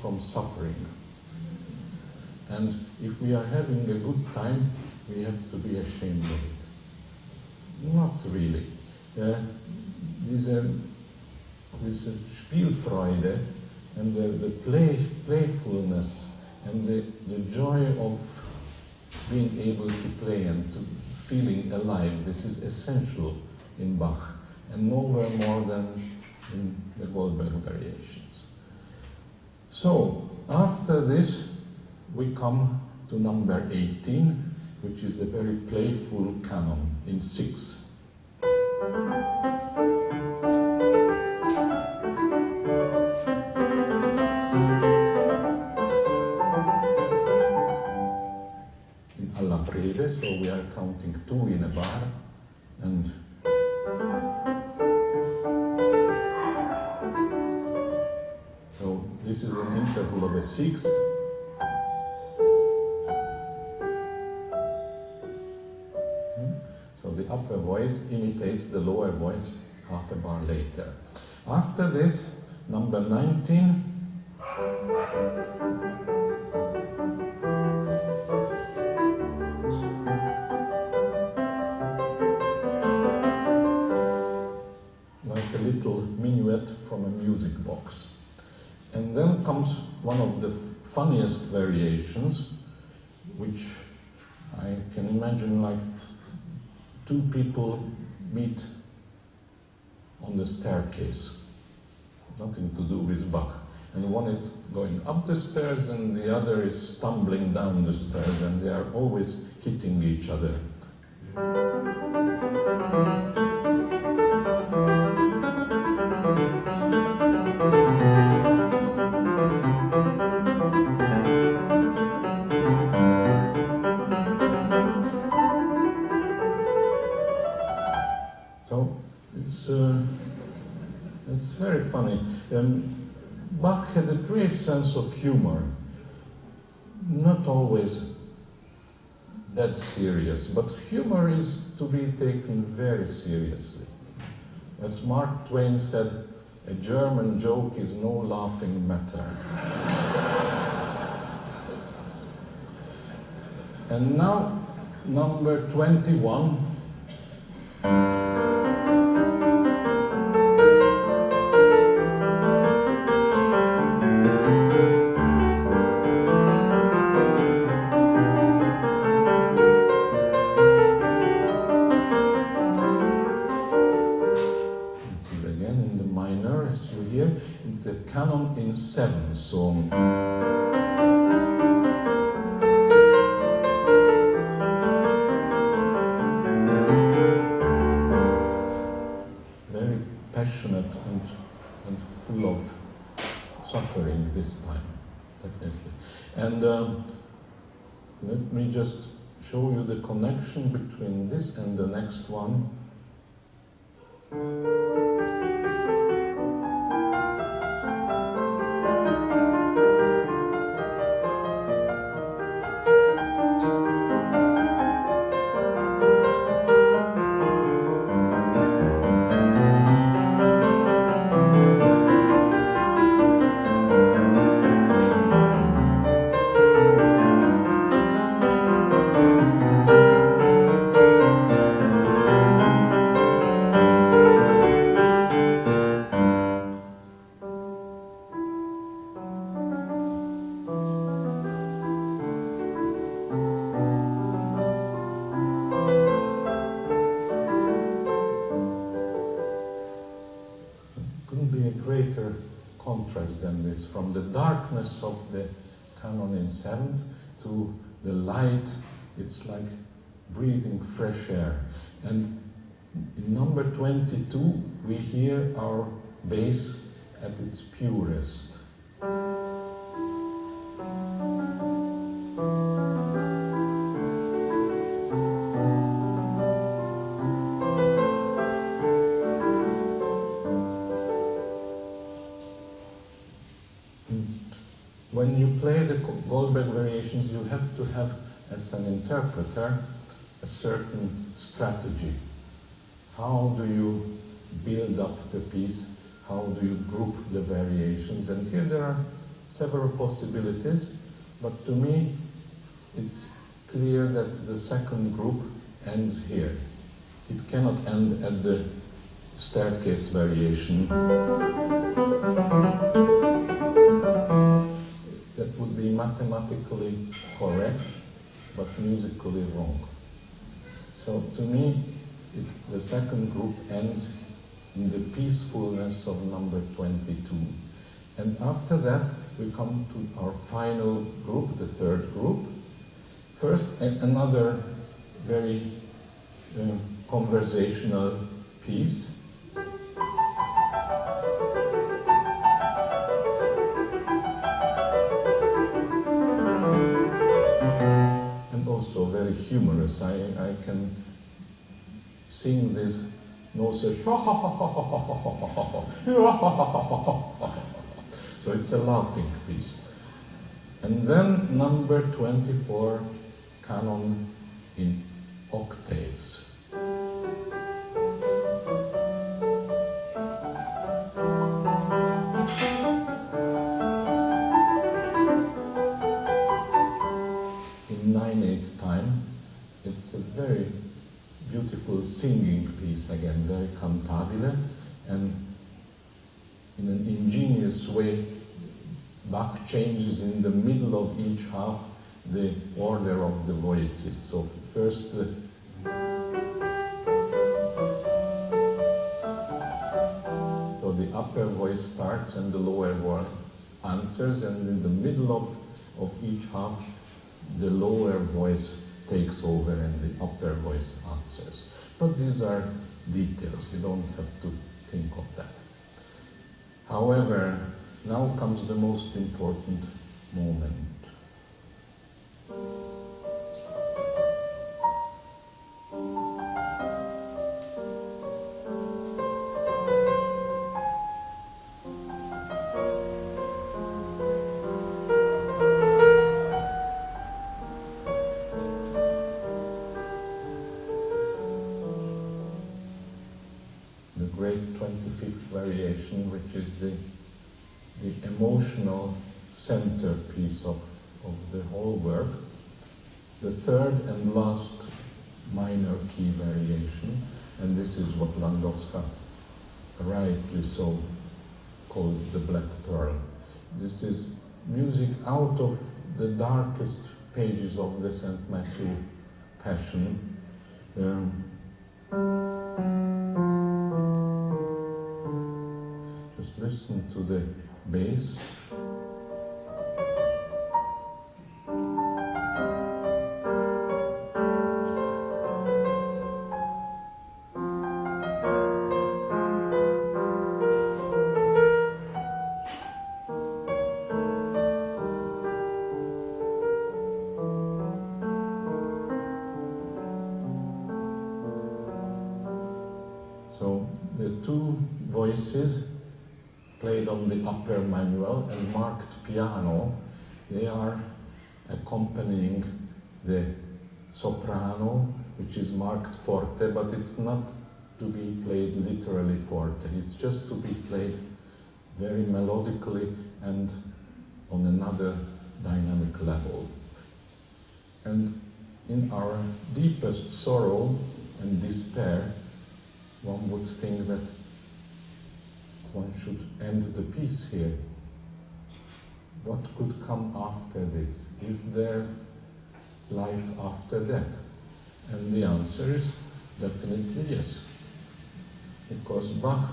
from suffering. And if we are having a good time, we have to be ashamed of it. Not really. This Spielfreude and the playfulness and the joy of being able to play and to feeling alive, this is essential in Bach, and nowhere more than in the Goldberg variations. So, after this, we come to number 18, which is a very playful canon in 6. In alla breve, so we are counting 2 in a bar, and so this is an interval of a 6. So the upper voice imitates the lower voice half a bar later. After this, number 19, like a little minuet from a music box. And then comes one of the funniest variations, which I can imagine like 2 people meet on the staircase. Nothing to do with Bach. And one is going up the stairs and the other is stumbling down the stairs, and they are always hitting each other. So it's very funny. Bach had a great sense of humor, not always that serious, but humor is to be taken very seriously. As Mark Twain said, a German joke is no laughing matter. And now, number 21. It's a canon in 7, so very passionate and full of suffering this time, definitely. And let me just show you the connection between this and the next one. Contrast than this, from the darkness of the canon in 7th to the light. It's like breathing fresh air. And in number 22 we hear our bass at its purest. When you play the Goldberg variations, you have to have, as an interpreter, a certain strategy. How do you build up the piece? How do you group the variations? And here there are several possibilities, but to me it's clear that the second group ends here. It cannot end at the staircase variation. That would be mathematically correct, but musically wrong. So to me, the second group ends in the peacefulness of number 22. And after that, we come to our final group, the third group. First, another very conversational piece. And also very humorous. I can sing this no such. So it's a laughing piece. And then number 24, canon in octaves. In 9/8 time, it's a very beautiful singing piece again, very cantabile, and in an ingenious way, Bach changes in the middle of each half the order of the voices. So first so the upper voice starts and the lower voice answers, and in the middle of each half the lower voice takes over and the upper voice answers. But these are details, you don't have to think of that. However, now comes the most important moment. The great 25th variation, which is the emotional centerpiece of the whole work. The third and last minor key variation, and this is what Landowska rightly so called the Black Pearl. This is music out of the darkest pages of the St. Matthew Passion. Just listen to the bass. So the two voices played on the upper manual and marked piano, they are accompanying the soprano, which is marked forte, but it's not to be played literally forte. It's just to be played very melodically and on another dynamic level. And in our deepest sorrow and despair, one would think that one should end the piece here. What could come after this? Is there life after death? And the answer is definitely yes. Because Bach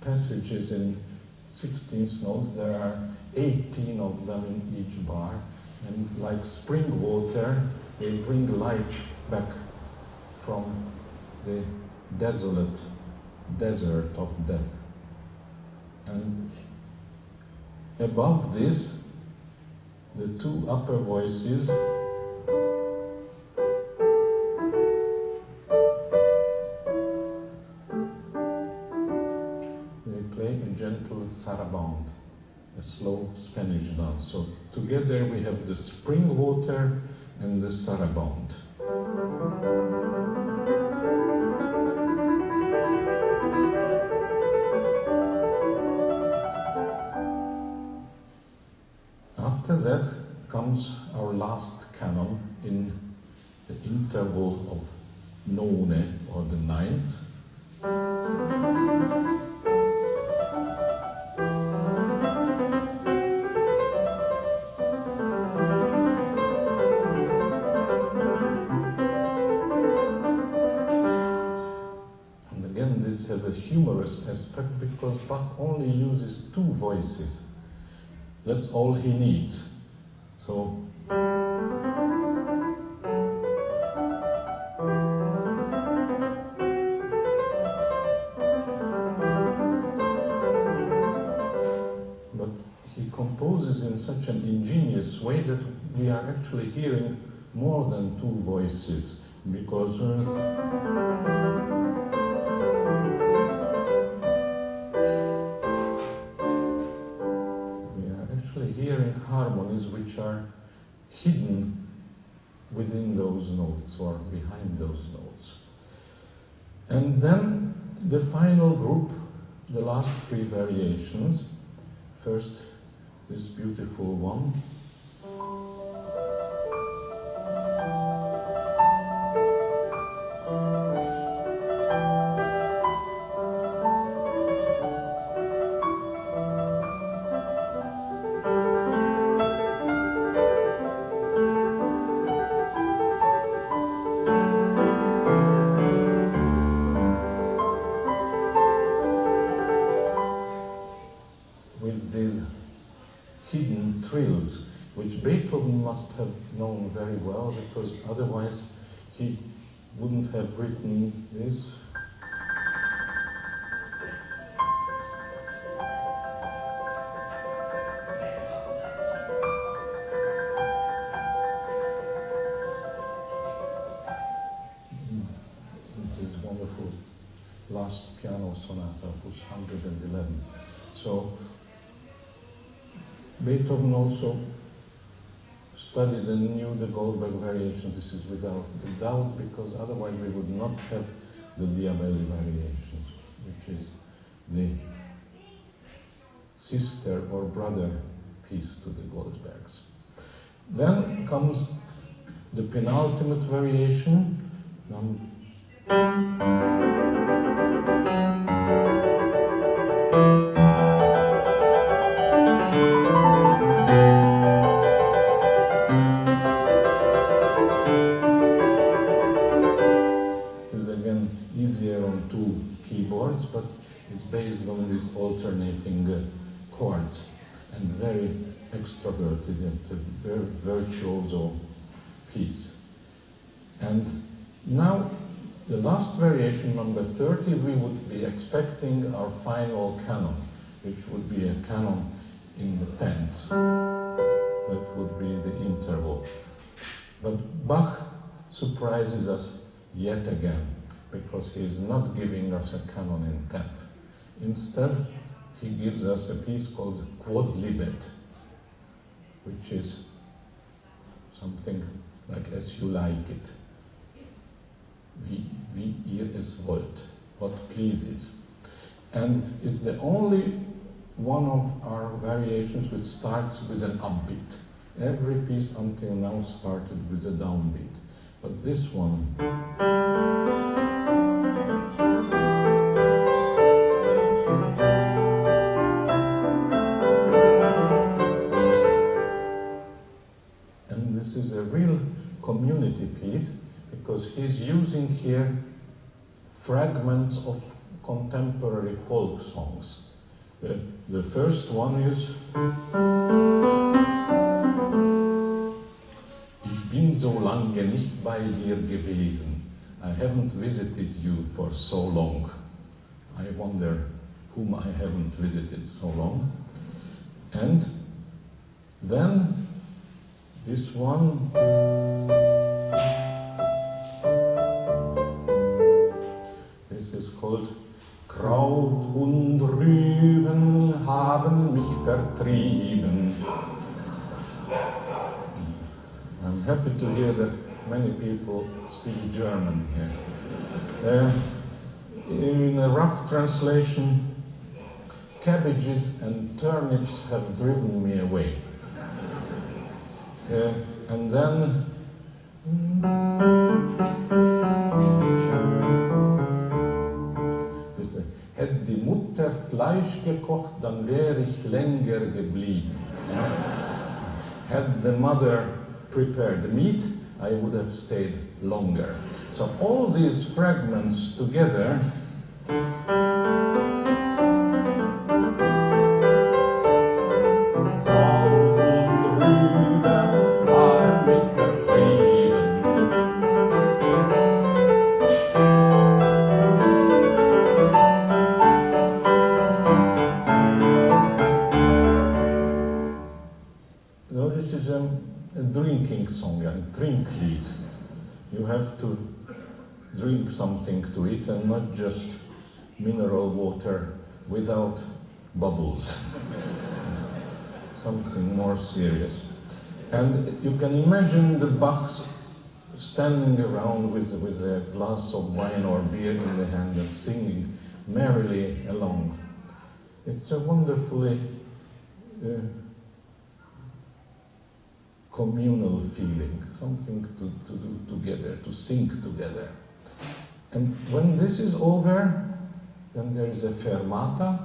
passages in 16th notes, there are 18 of them in each bar, and like spring water, they bring life back from the desolate desert of death. And above this, the two upper voices they play a gentle saraband, a slow Spanish dance. So together we have the spring water and the saraband. After that comes our last canon in the interval of none, or the ninth. And again, this has a humorous aspect because Bach only uses two voices. That's all he needs. So but he composes in such an ingenious way that we are actually hearing more than two voices, because hearing harmonies which are hidden within those notes or behind those notes. And then the final group, the last three variations. First, this beautiful one. Hidden trills, which Beethoven must have known very well, because otherwise he wouldn't have written this. This wonderful last piano sonata, opus 111. So Beethoven also studied and knew the Goldberg variations. This is without the doubt, because otherwise we would not have the Diabelli variations, which is the sister or brother piece to the Goldbergs. Then comes the penultimate variation. Easier on two keyboards, but it's based on these alternating chords, and very extroverted and a very virtuoso piece. And now, the last variation, number 30, we would be expecting our final canon, which would be a canon in the tenths. That would be the interval. But Bach surprises us yet again, because he is not giving us a canon in tenth. Instead, he gives us a piece called Quodlibet, which is something like as you like it. Wie ihr es wollt, what pleases. And it's the only one of our variations which starts with an upbeat. Every piece until now started with a downbeat. But this one, and this is a real community piece, because he's using here fragments of contemporary folk songs. The first one is Ich bin so lange nicht bei dir gewesen. I haven't visited you for so long. I wonder whom I haven't visited so long. And then this one, this is called Kraut und Rüben haben mich vertrieben. I'm happy to hear that many people speak German here. In a rough translation, cabbages and turnips have driven me away. And then hätte die Mutter Fleisch gekocht, dann wäre ich länger geblieben. Had the mother prepared the meat, I would have stayed longer. So all these fragments together a drinking song, a Trinklied. You have to drink something to it and not just mineral water without bubbles. Something more serious. And you can imagine the Bachs standing around with a glass of wine or beer in the hand and singing merrily along. It's a wonderfully communal feeling, something to do together, to sing together. And when this is over, then there is a fermata,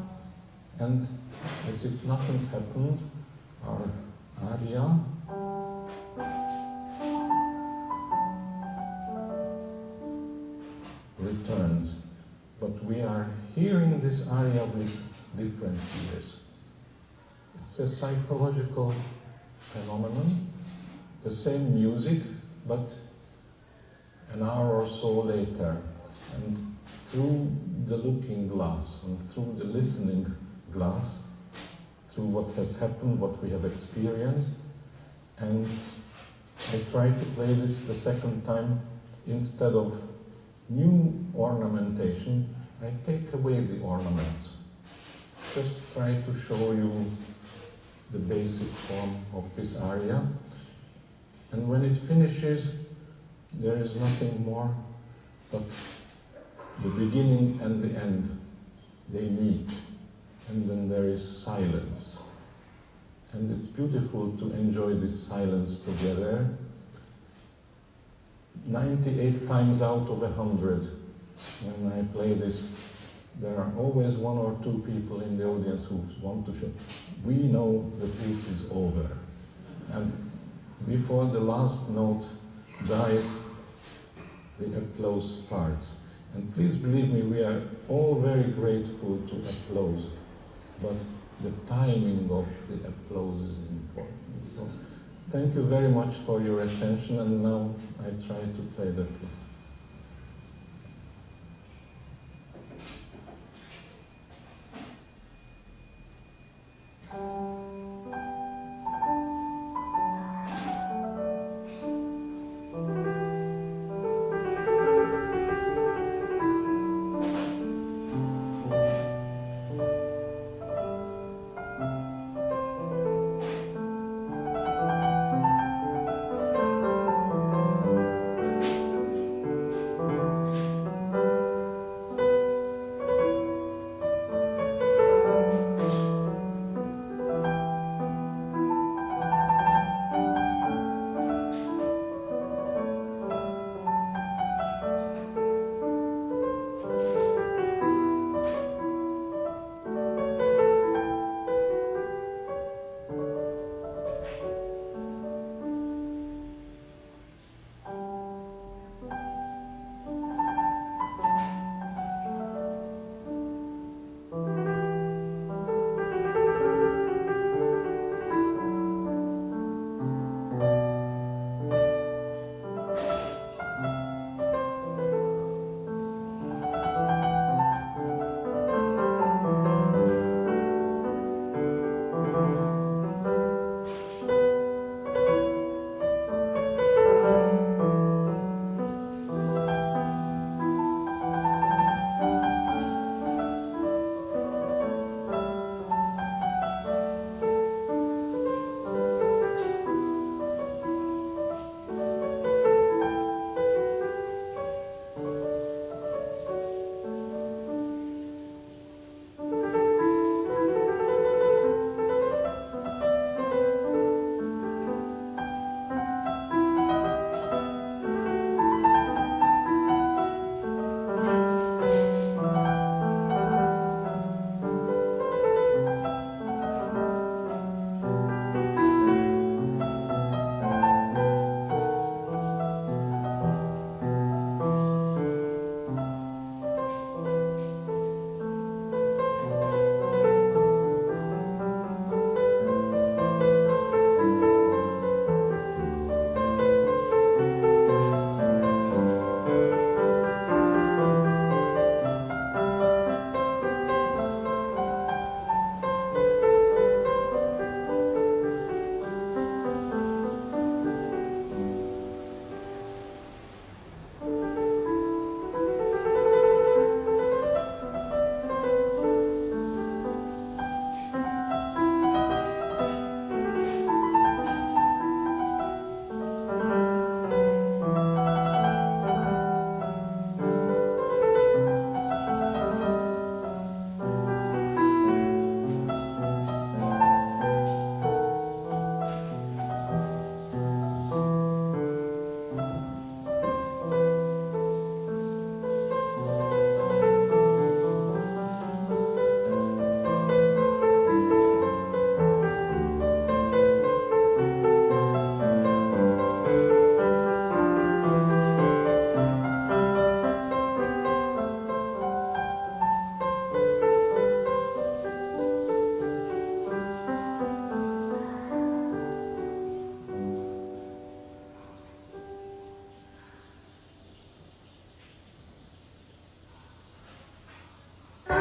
and as if nothing happened, our aria returns. But we are hearing this aria with different ears. It's a psychological phenomenon, the same music, but an hour or so later, and through the looking glass and through the listening glass, through what has happened, what we have experienced. And I try to play this the second time. Instead of new ornamentation, I take away the ornaments. Just try to show you the basic form of this aria. And when it finishes, there is nothing more but the beginning and the end. They meet, and then there is silence. And it's beautiful to enjoy this silence together. 98 times out of 100, when I play this, there are always one or two people in the audience who want to show, we know the piece is over. And before the last note dies, the applause starts. And please believe me, we are all very grateful to applause, but the timing of the applause is important. So thank you very much for your attention, and now I try to play the piece.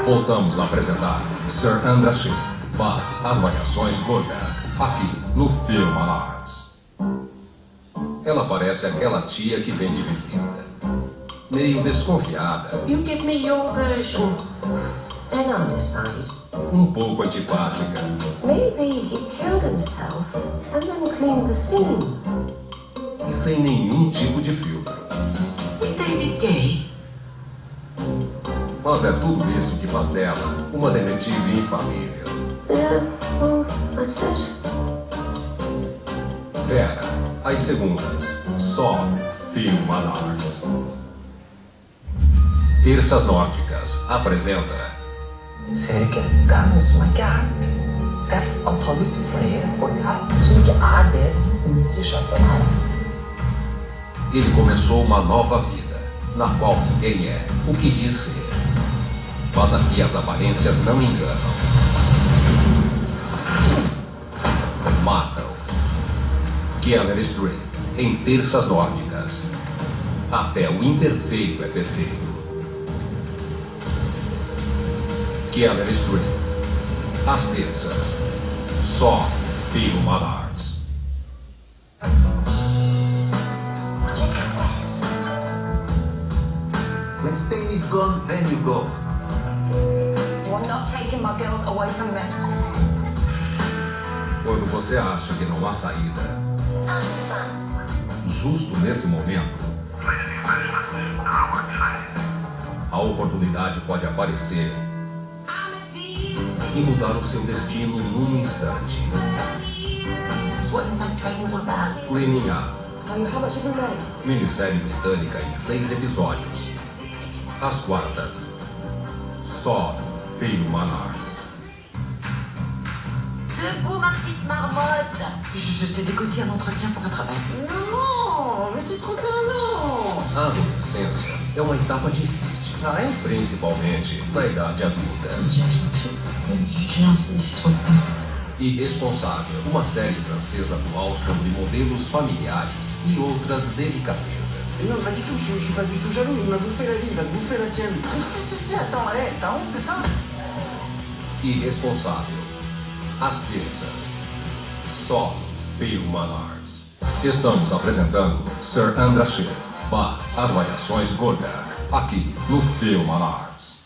Voltamos a apresentar Sir András Schiff, As Variações Goldberg, aqui no Film Arts. Ela parece aquela tia que vem de visita, meio desconfiada. You give me your version, then I'll decide. Um pouco antipática. Maybe he killed himself and then cleaned the scene. E sem nenhum tipo de filtro. Is David gay? Mas é tudo isso que faz dela uma detetive infalível. Yeah, well, that's it. Vera, às segundas, só Film Arts. Terças Nórdicas apresenta Ser ikke det noe som gærent. Det antageligvis flere folk her som ikke det de utgir seg for her. Ele começou uma nova vida, na qual ninguém é o que diz ser. Mas aqui as aparências não enganam. Matam. Keller Street, em Terças Nórdicas. Até o imperfeito é perfeito. Keller Street, às terças, só Film Arts. When Stain is gone, then you go. You're not taking my girls away from me. Quando você acha que não há saída, justo nesse momento, a oportunidade pode aparecer e mudar o seu destino num instante. That's what intense training's all about. Cleaning Up, So how much have you made? minissérie britânica em 6 episódios. Às quartas, só Film Arts. Debout, ma petite marmotte. Je t'ai dégoté un entretien pour un travail. Non, mais c'est trop talent. A adolescência é uma etapa difícil, principalmente na idade adulta. J'ai lancé, c'est trop bien. Irresponsável, uma série francesa atual sobre modelos familiares e outras delicadezas. Non, pas du tout, je suis pas du tout jaloux. Il m'a bouffé la vie, il va te bouffer la tienne. Si, attends, t'as honte, c'est ça? Irresponsável, às terças, só Film Arts. Estamos apresentando Sir András Schiff, As Variações Goldberg, aqui no Film Arts.